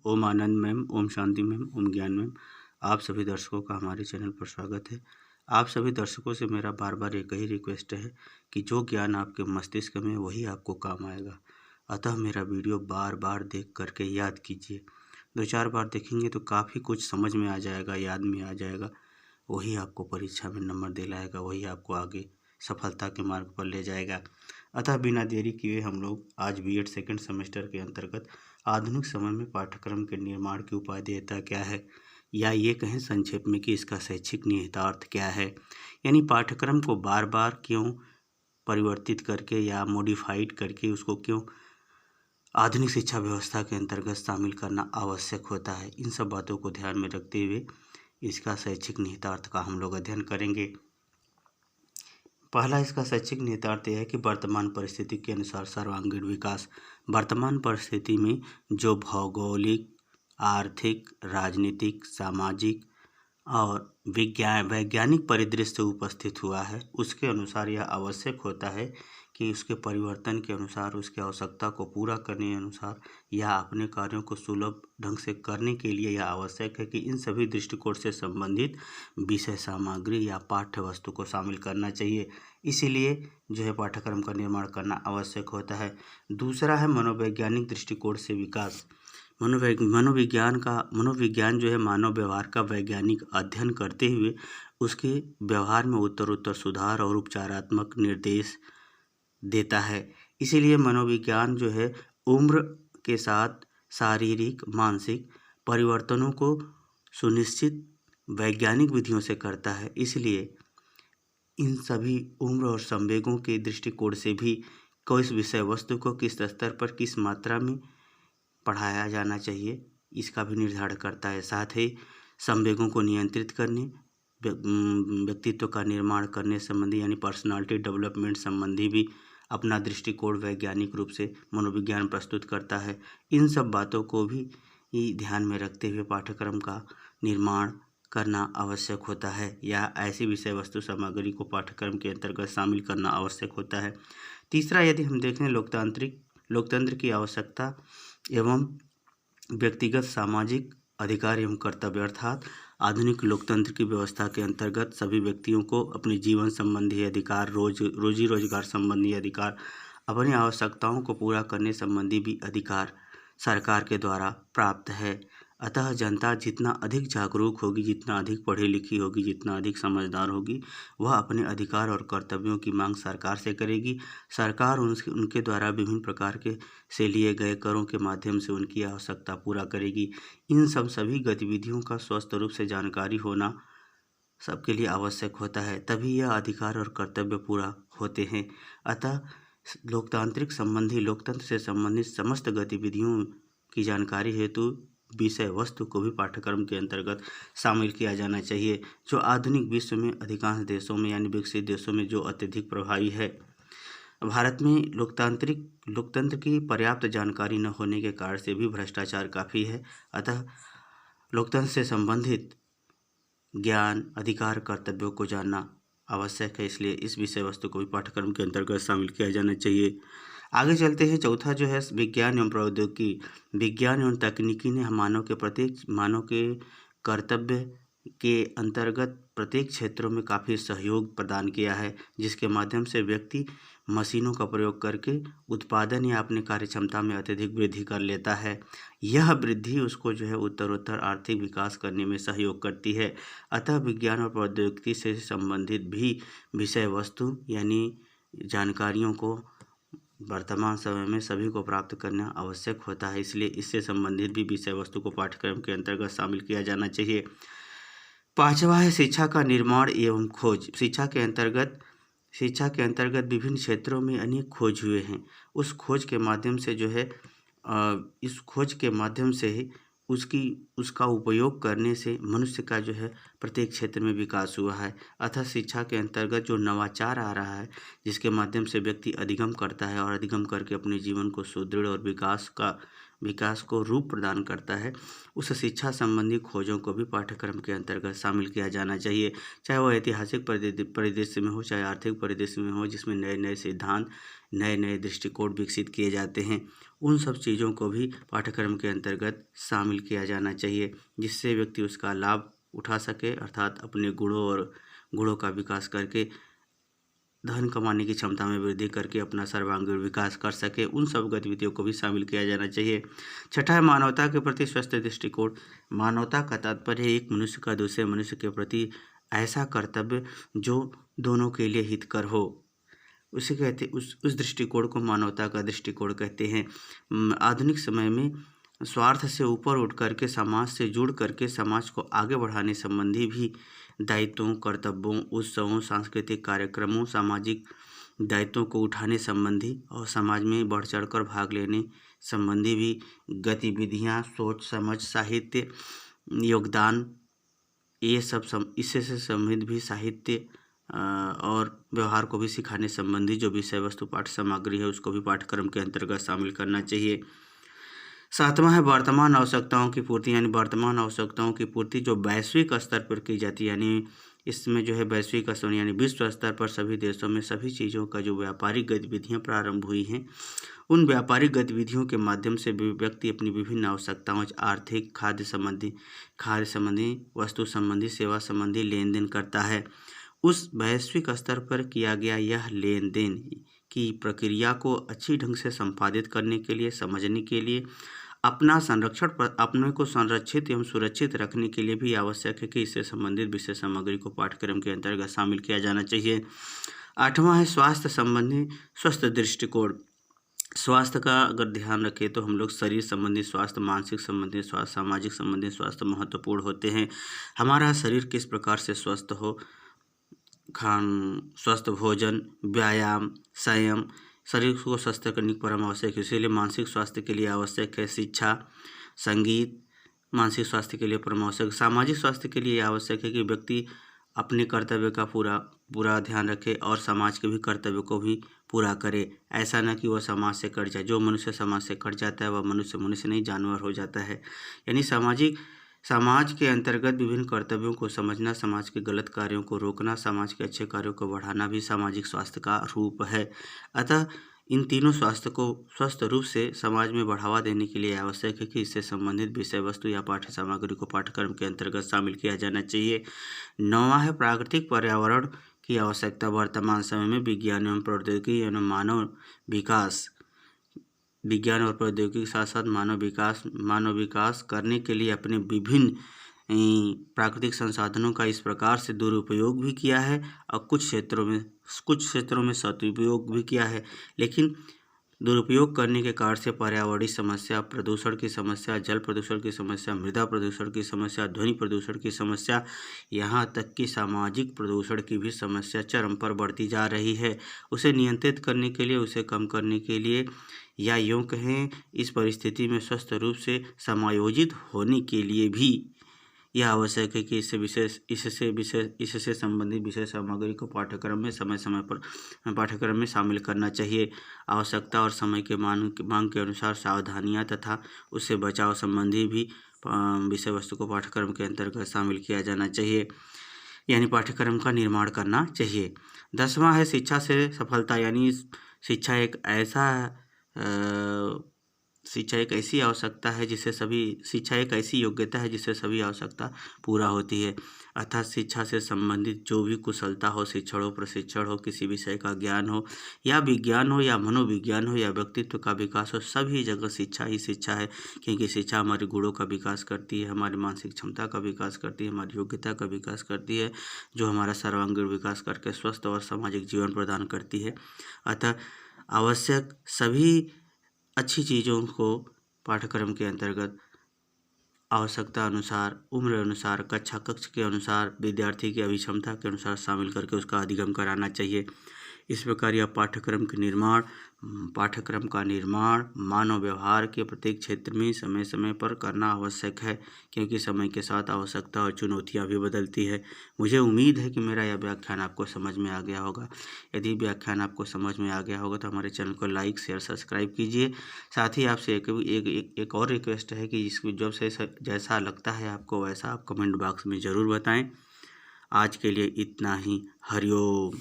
ओम आनंद ma'am, Om Shanti ma'am, ओम ज्ञान ma'am, आप सभी दर्शकों का हमारे चैनल पर स्वागत है। आप सभी दर्शकों से मेरा बार बार एक ही रिक्वेस्ट है कि जो ज्ञान आपके मस्तिष्क में वही आपको काम आएगा। अतः मेरा वीडियो बार बार देख करके याद कीजिए। 2-4 बार देखेंगे तो काफ़ी कुछ समझ में आ जाएगा, याद में आ जाएगा। वही आपको परीक्षा में नंबर दिलाएगा, वही आपको आगे सफलता के मार्ग पर ले जाएगा। अतः बिना देरी किए हम लोग आज बीएड सेकंड सेमेस्टर के अंतर्गत आधुनिक समय में पाठ्यक्रम के निर्माण की उपादेयता क्या है, या ये कहें संक्षेप में कि इसका शैक्षिक निहितार्थ क्या है, यानी पाठ्यक्रम को बार बार क्यों परिवर्तित करके या मॉडिफाइड करके उसको क्यों आधुनिक शिक्षा व्यवस्था के अंतर्गत शामिल करना आवश्यक होता है। इन सब बातों को ध्यान में रखते हुए इसका शैक्षिक निहितार्थ का हम लोग अध्ययन करेंगे। पहला इसका शैक्षिक निहितार्थ यह है कि वर्तमान परिस्थिति के अनुसार सर्वांगीण विकास। वर्तमान परिस्थिति में जो भौगोलिक, आर्थिक, राजनीतिक, सामाजिक और वैज्ञानिक परिदृश्य उपस्थित हुआ है, उसके अनुसार यह आवश्यक होता है कि उसके परिवर्तन के अनुसार, उसकी आवश्यकता को पूरा करने के अनुसार या अपने कार्यों को सुलभ ढंग से करने के लिए यह आवश्यक है कि इन सभी दृष्टिकोण से संबंधित विषय सामग्री या पाठ्य वस्तु को शामिल करना चाहिए। इसीलिए जो है पाठ्यक्रम का निर्माण करना आवश्यक होता है। दूसरा है मनोवैज्ञानिक दृष्टिकोण से विकास। मनोविज्ञान जो है मानव व्यवहार का वैज्ञानिक अध्ययन करते हुए उसके व्यवहार में उत्तरोत्तर सुधार और उपचारात्मक निर्देश देता है। इसीलिए मनोविज्ञान जो है उम्र के साथ शारीरिक, मानसिक परिवर्तनों को सुनिश्चित वैज्ञानिक विधियों से करता है। इसलिए इन सभी उम्र और संवेगों के दृष्टिकोण से भी किस विषय वस्तु को किस स्तर पर किस मात्रा में पढ़ाया जाना चाहिए, इसका भी निर्धारण करता है। साथ ही संवेगों को नियंत्रित करने, व्यक्तित्व का निर्माण करने संबंधी यानी पर्सनालिटी डेवलपमेंट संबंधी भी अपना दृष्टिकोण वैज्ञानिक रूप से मनोविज्ञान प्रस्तुत करता है। इन सब बातों को भी ध्यान में रखते हुए पाठ्यक्रम का निर्माण करना आवश्यक होता है, या ऐसी विषय वस्तु सामग्री को पाठ्यक्रम के अंतर्गत शामिल करना आवश्यक होता है। तीसरा, यदि हम देखें लोकतंत्र की आवश्यकता एवं व्यक्तिगत सामाजिक अधिकार एवं कर्तव्य, अर्थात आधुनिक लोकतंत्र की व्यवस्था के अंतर्गत सभी व्यक्तियों को अपने जीवन संबंधी अधिकार, रोजी रोजगार संबंधी अधिकार, अपनी आवश्यकताओं को पूरा करने संबंधी भी अधिकार सरकार के द्वारा प्राप्त है। अतः जनता जितना अधिक जागरूक होगी, जितना अधिक पढ़ी लिखी होगी, जितना अधिक समझदार होगी, वह अपने अधिकार और कर्तव्यों की मांग सरकार से करेगी। सरकार उनके द्वारा विभिन्न प्रकार के से लिए गए करों के माध्यम से उनकी आवश्यकता पूरा करेगी। इन सभी गतिविधियों का स्वस्थ रूप से जानकारी होना सबके लिए आवश्यक होता है, तभी यह अधिकार और कर्तव्य पूरा होते हैं। अतः लोकतंत्र से संबंधित समस्त गतिविधियों की जानकारी हेतु विषय वस्तु को भी पाठ्यक्रम के अंतर्गत शामिल किया जाना चाहिए, जो आधुनिक विश्व में अधिकांश देशों में यानी विकसित देशों में जो अत्यधिक प्रभावी है। भारत में लोकतंत्र की पर्याप्त जानकारी न होने के कारण से भी भ्रष्टाचार काफ़ी है। अतः लोकतंत्र से संबंधित ज्ञान, अधिकार, कर्तव्यों को जानना आवश्यक है। इसलिए इस विषय वस्तु को भी पाठ्यक्रम के अंतर्गत शामिल किया जाना चाहिए। आगे चलते हैं। चौथा जो है विज्ञान एवं प्रौद्योगिकी। विज्ञान एवं तकनीकी ने मानव के कर्तव्य के अंतर्गत प्रत्येक क्षेत्रों में काफ़ी सहयोग प्रदान किया है, जिसके माध्यम से व्यक्ति मशीनों का प्रयोग करके उत्पादन या अपने कार्य क्षमता में अत्यधिक वृद्धि कर लेता है। यह वृद्धि उसको जो है उत्तरोत्तर आर्थिक विकास करने में सहयोग करती है। अतः विज्ञान और प्रौद्योगिकी से संबंधित भी विषय वस्तु यानी जानकारियों को वर्तमान समय में सभी को प्राप्त करना आवश्यक होता है। इसलिए इससे संबंधित भी विषय वस्तु को पाठ्यक्रम के अंतर्गत शामिल किया जाना चाहिए। पांचवा है शिक्षा का निर्माण एवं खोज। शिक्षा के अंतर्गत विभिन्न क्षेत्रों में अनेक खोज हुए हैं। उस खोज के माध्यम से जो है इस खोज के माध्यम से ही उसका उपयोग करने से मनुष्य का जो है प्रत्येक क्षेत्र में विकास हुआ है। अतः शिक्षा के अंतर्गत जो नवाचार आ रहा है, जिसके माध्यम से व्यक्ति अधिगम करता है और अधिगम करके अपने जीवन को सुदृढ़ और विकास का विकास को रूप प्रदान करता है, उस शिक्षा संबंधी खोजों को भी पाठ्यक्रम के अंतर्गत शामिल किया जाना चाहिए। चाहे वह ऐतिहासिक परिदृश्य में हो, चाहे आर्थिक परिदृश्य में हो, जिसमें नए नए सिद्धांत, नए नए दृष्टिकोण विकसित किए जाते हैं, उन सब चीज़ों को भी पाठ्यक्रम के अंतर्गत शामिल किया जाना चाहिए, जिससे व्यक्ति उसका लाभ उठा सके, अर्थात अपने गुणों का विकास करके धन कमाने की क्षमता में वृद्धि करके अपना सर्वांगीण विकास कर सके। उन सब गतिविधियों को भी शामिल किया जाना चाहिए। छठा है मानवता के प्रति स्वस्थ दृष्टिकोण। मानवता का तात्पर्य एक मनुष्य का दूसरे मनुष्य के प्रति ऐसा कर्तव्य जो दोनों के लिए हितकर हो, उसे कहते उस दृष्टिकोण को मानवता का दृष्टिकोण कहते हैं। आधुनिक समय में स्वार्थ से ऊपर उठ करके समाज से जुड़ करके समाज को आगे बढ़ाने संबंधी भी दायित्वों, कर्तव्यों, उत्सवों, सांस्कृतिक कार्यक्रमों, सामाजिक दायित्वों को उठाने संबंधी और समाज में बढ़ चढ़कर भाग लेने संबंधी भी गतिविधियां, सोच समझ, साहित्य, योगदान, ये सब इससे संबंधित भी साहित्य और व्यवहार को भी सिखाने संबंधी जो विषय वस्तु पाठ्य सामग्री है उसको भी पाठ्यक्रम के अंतर्गत शामिल करना चाहिए। सातवां है वर्तमान आवश्यकताओं की पूर्ति, यानी वर्तमान आवश्यकताओं की पूर्ति जो वैश्विक स्तर पर की जाती है, यानी इसमें जो है वैश्विक स्तर यानी विश्व स्तर पर सभी देशों में सभी चीज़ों का जो व्यापारिक गतिविधियां प्रारंभ हुई हैं, उन व्यापारिक गतिविधियों के माध्यम से व्यक्ति अपनी विभिन्न आवश्यकताओं, आर्थिक, खाद्य संबंधी, वस्तु संबंधी, सेवा संबंधी लेन देन करता है। उस वैश्विक स्तर पर किया गया यह लेन देन की प्रक्रिया को अच्छी ढंग से संपादित करने के लिए, समझने के लिए, अपने को संरक्षित एवं सुरक्षित रखने के लिए भी आवश्यक है कि इससे संबंधित विषय सामग्री को पाठ्यक्रम के अंतर्गत शामिल किया जाना चाहिए। आठवां है स्वास्थ्य संबंधी स्वस्थ दृष्टिकोण। स्वास्थ्य का अगर ध्यान रखें तो हम लोग शरीर संबंधी स्वास्थ्य, मानसिक संबंधी स्वास्थ्य, सामाजिक संबंधी स्वास्थ्य महत्वपूर्ण होते हैं। हमारा शरीर किस प्रकार से स्वस्थ हो, स्वस्थ भोजन, व्यायाम, संयम, शरीर को स्वस्थ करने की परम आवश्यक है। इसीलिए मानसिक स्वास्थ्य के लिए आवश्यक है शिक्षा, संगीत। मानसिक स्वास्थ्य के लिए परम आवश्यक। सामाजिक स्वास्थ्य के लिए आवश्यक है कि व्यक्ति अपने कर्तव्य का पूरा ध्यान रखे और समाज के भी कर्तव्य को भी पूरा करे। ऐसा न कि वह समाज से कट जाए। जो मनुष्य समाज से कट जाता है वह मनुष्य नहीं जानवर हो जाता है। यानी समाज के अंतर्गत विभिन्न कर्तव्यों को समझना, समाज के गलत कार्यों को रोकना, समाज के अच्छे कार्यों को बढ़ाना भी सामाजिक स्वास्थ्य का रूप है। अतः इन तीनों स्वास्थ्य को स्वस्थ रूप से समाज में बढ़ावा देने के लिए आवश्यक है कि इससे संबंधित विषय वस्तु या पाठ्य सामग्री को पाठ्यक्रम के अंतर्गत शामिल किया जाना चाहिए। नौवां है प्राकृतिक पर्यावरण की आवश्यकता। वर्तमान समय में विज्ञान एवं प्रौद्योगिकी एवं विज्ञान और प्रौद्योगिकी के साथ साथ मानव विकास करने के लिए अपने विभिन्न प्राकृतिक संसाधनों का इस प्रकार से दुरुपयोग भी किया है और कुछ क्षेत्रों में सदुपयोग भी किया है। लेकिन दुरुपयोग करने के कारण से पर्यावरणीय समस्या, प्रदूषण की समस्या, जल प्रदूषण की समस्या, मृदा प्रदूषण की समस्या, ध्वनि प्रदूषण की समस्या, यहाँ तक कि सामाजिक प्रदूषण की भी समस्या चरम पर बढ़ती जा रही है। उसे नियंत्रित करने के लिए, उसे कम करने के लिए, या यूँ कहें इस परिस्थिति में स्वस्थ रूप से समायोजित होने के लिए भी यह आवश्यक है कि इससे संबंधित विषय सामग्री को पाठ्यक्रम में समय समय पर पाठ्यक्रम में शामिल करना चाहिए। आवश्यकता और समय के मांग के अनुसार सावधानियां तथा उससे बचाव संबंधी भी विषय वस्तु को पाठ्यक्रम के अंतर्गत शामिल किया जाना चाहिए, यानी पाठ्यक्रम का निर्माण करना चाहिए। 10वां है शिक्षा से सफलता, यानी शिक्षा एक ऐसी आवश्यकता है शिक्षा एक ऐसी योग्यता है जिससे सभी आवश्यकता पूरा होती है। अर्थात शिक्षा से संबंधित जो भी कुशलता हो, शिक्षण हो, प्रशिक्षण हो, किसी विषय का ज्ञान हो या विज्ञान हो या मनोविज्ञान हो या व्यक्तित्व का विकास हो, सभी जगह शिक्षा ही शिक्षा है। क्योंकि शिक्षा हमारे गुणों का विकास करती है, हमारी मानसिक क्षमता का विकास करती है, हमारी योग्यता का विकास करती है, जो हमारा सर्वांगीण विकास करके स्वस्थ और सामाजिक जीवन प्रदान करती है। अतः आवश्यक सभी अच्छी चीज़ों को पाठ्यक्रम के अंतर्गत आवश्यकता अनुसार, उम्र अनुसार, कक्ष के अनुसार, विद्यार्थी की अभिक्षमता के अनुसार शामिल करके उसका अधिगम कराना चाहिए। इस प्रकार यह पाठ्यक्रम का निर्माण मानव व्यवहार के प्रत्येक क्षेत्र में समय समय पर करना आवश्यक है, क्योंकि समय के साथ आवश्यकता और चुनौतियाँ भी बदलती है। मुझे उम्मीद है कि मेरा यह व्याख्यान आपको समझ में आ गया होगा। यदि व्याख्यान आपको समझ में आ गया होगा तो हमारे चैनल को लाइक, शेयर, सब्सक्राइब कीजिए। साथ ही आपसे एक और रिक्वेस्ट है कि इसको जब से जैसा लगता है आपको वैसा आप कमेंट बॉक्स में ज़रूर बताएं। आज के लिए इतना ही। हरिओम।